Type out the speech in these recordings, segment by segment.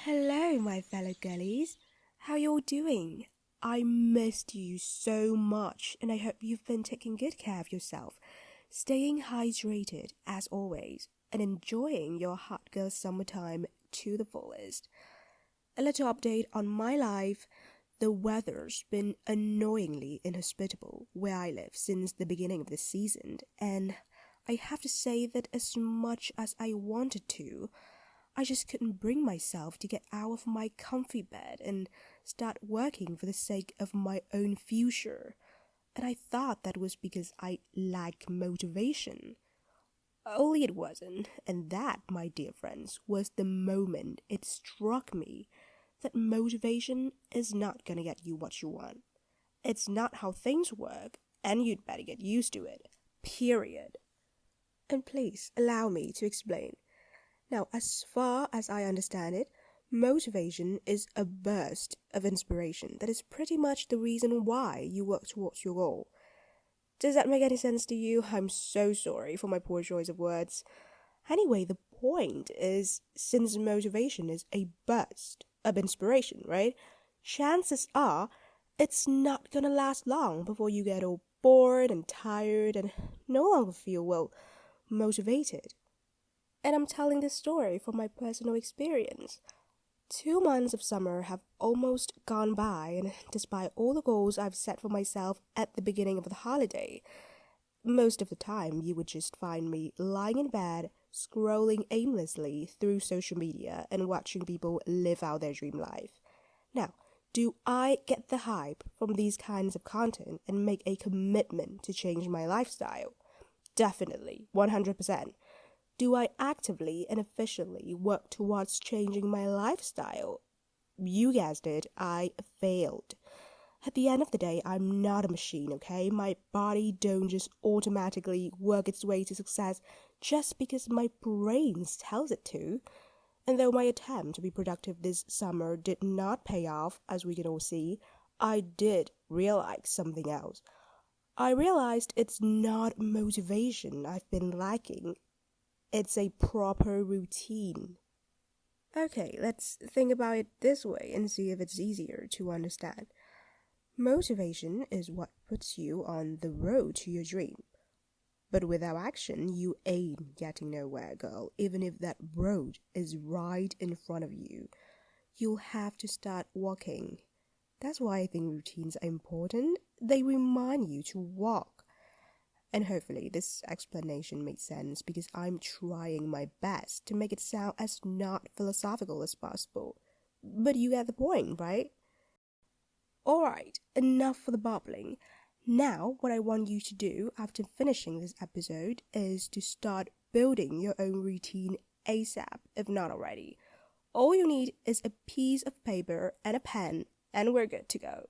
Hello, my fellow girlies. How you all doing? I missed you so much, and I hope you've been taking good care of yourself, staying hydrated as always, and enjoying your hot girl summertime to the fullest. A little update on my life. The weather's been annoyingly inhospitable where I live since the beginning of the season, and I have to say that as much as I wanted to, I just couldn't bring myself to get out of my comfy bed and start working for the sake of my own future. And I thought that was because I lacked motivation. Only it wasn't, and that, my dear friends, was the moment it struck me that motivation is not gonna get you what you want. It's not how things work, and you'd better get used to it. Period. And please allow me to explain. Now, as far as I understand it, motivation is a burst of inspiration that is pretty much the reason why you work towards your goal. Does that make any sense to you? I'm so sorry for my poor choice of words. Anyway, the point is, since motivation is a burst of inspiration, right? Chances are it's not gonna last long before you get all bored and tired and no longer feel, well, motivated. And I'm telling this story from my personal experience. 2 months of summer have almost gone by, and despite all the goals I've set for myself at the beginning of the holiday, most of the time you would just find me lying in bed, scrolling aimlessly through social media and watching people live out their dream life. Now, do I get the hype from these kinds of content and make a commitment to change my lifestyle? Definitely, 100%. Do I actively and efficiently work towards changing my lifestyle? You guessed it, I failed. At the end of the day, I'm not a machine, okay? My body don't just automatically work its way to success just because my brain tells it to. And though my attempt to be productive this summer did not pay off, as we can all see, I did realize something else. I realized it's not motivation I've been lacking. It's a proper routine. Okay, let's think about it this way and see if it's easier to understand. Motivation is what puts you on the road to your dream. But without action, you ain't getting nowhere, girl, even if that road is right in front of you. You'll have to start walking. That's why I think routines are important. They remind you to walk. And hopefully this explanation made sense because I'm trying my best to make it sound as not philosophical as possible. But you get the point, right? Alright, enough for the babbling. Now, what I want you to do after finishing this episode is to start building your own routine ASAP, if not already. All you need is a piece of paper and a pen, and we're good to go.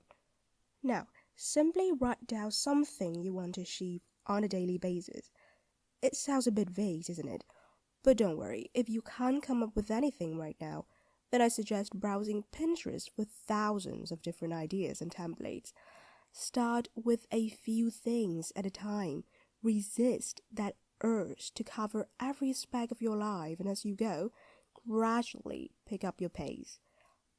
Now, simply write down something you want to achieve on a daily basis. It sounds a bit vague, isn't it? But don't worry, if you can't come up with anything right now, then I suggest browsing Pinterest for thousands of different ideas and templates. Start with a few things at a time. Resist that urge to cover every aspect of your life, and as you go, gradually pick up your pace.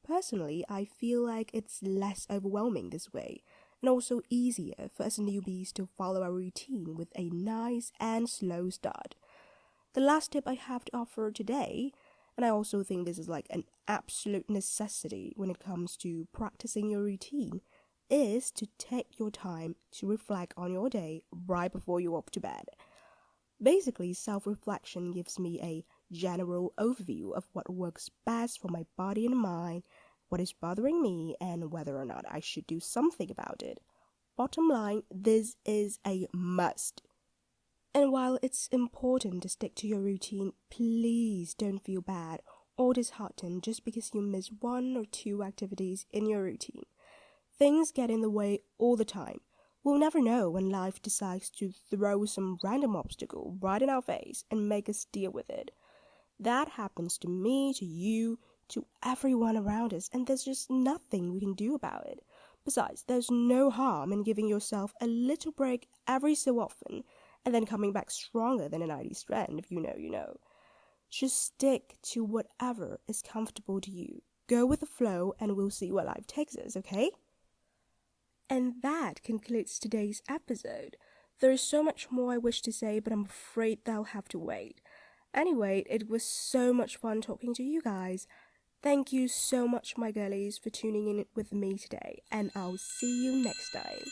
Personally, I feel like it's less overwhelming this way, and also easier for us newbies to follow our routine with a nice and slow start. The last tip I have to offer today, and I also think this is like an absolute necessity when it comes to practicing your routine, is to take your time to reflect on your day right before you go to bed. Basically, self-reflection gives me a general overview of what works best for my body and mind, what is bothering me, and whether or not I should do something about it. Bottom line, this is a must. And while it's important to stick to your routine, please don't feel bad or disheartened just because you miss one or two activities in your routine. Things get in the way all the time. We'll never know when life decides to throw some random obstacle right in our face and make us deal with it. That happens to me, to you, to everyone around us, and there's just nothing we can do about it. Besides, there's no harm in giving yourself a little break every so often and then coming back stronger than an 90 strand if you know you know. Just stick to whatever is comfortable to you. Go with the flow and we'll see where life takes us, okay? And that concludes today's episode. There is so much more I wish to say, but I'm afraid they'll have to wait. Anyway, it was so much fun talking to you guys. Thank you so much, my girlies, for tuning in with me today, and I'll see you next time.